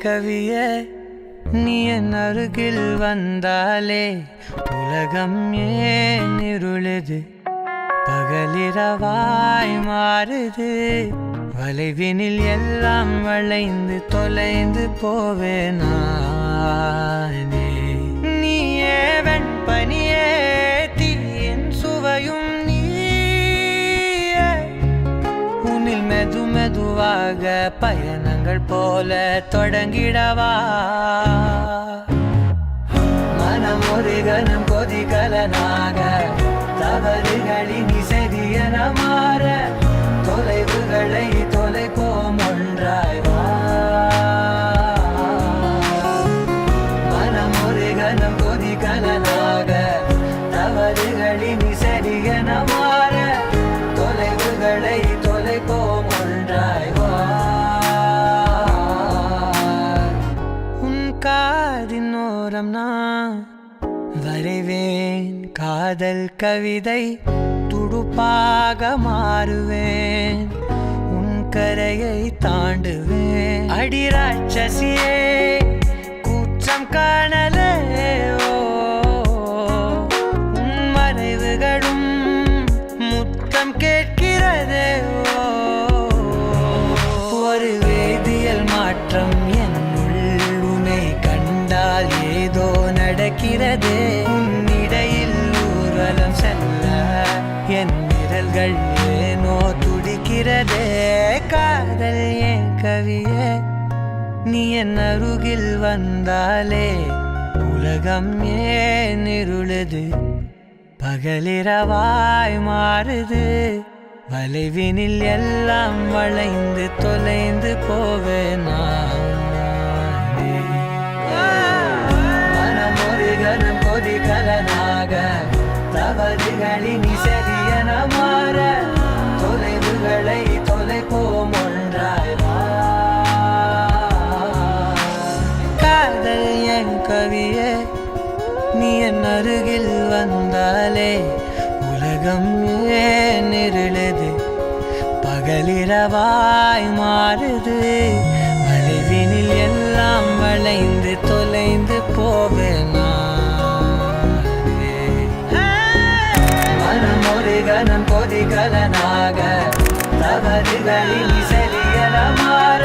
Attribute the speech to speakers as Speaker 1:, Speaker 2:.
Speaker 1: கவியே நீ என் அருகில் வந்தாலே உலகம் ஏன் இருளுது பகலிரவாய் மாறுது வளைவினில் எல்லாம் வளைந்து தொலைந்து போவேனானே நீயே வெண்பனியே தீயின் சுவையும் நீயே உன்னில் மெது மெதுவாக பயணங்கள் போல தொடங்கிடவா மனம் ஒரு கணம் கொதிகலனாக தவறுகளின் சரியன மாற தொலைவுகளை தொலைப்போம் ஒன்றாய் வா மனம் ஒரு கணம் கொதிகலனாக தவறுகளின் சரியன மாற தொலைவுகளை தொலைப்போம் ஒன்றாய் வா உன் காதின் ஓரம் நான் வரைவேன் காதல் கவிதை துடுப்பாக மாறுவேன் உன் கரையை தாண்டுவேன் அடி ராட்சசியே கூற்றம் காணலே உன் மறைவுகளும் முத்தம் கேட்கிறதே ஒரு வேதியியல் மாற்றம் என்னுள் உன்னை கண்டால் ஏதோ நடக்கிறதே உன்னிடையில் ஊர்வலம் செல்ல என் விரல்கள் ஏனோ துடிக்கிறதே காதல் ஏன் கவியே நீ என் அருகில் வந்தாலே உலகம் ஏன் இருளுது பகலிரவாய் மாறுது வளைவினில் எல்லாம் வளைந்து தொலைந்து போவேனா மனம் கொதிகலனாக தவறுகளின் சரியன மாற தொலைவுகளை தொலைப்போம் ஒன்றாய் வா காதல் என் கவியே நீ என் அருகில் வந்தாலே உலகம் ஏன் இருளுது பகலிரவாய் மாறுது வளைவினில் எல்லாம் வளைந்து தொலைந்து போவேனா கணம் கொதிகலனாக தவறுகளின் சரியன மாற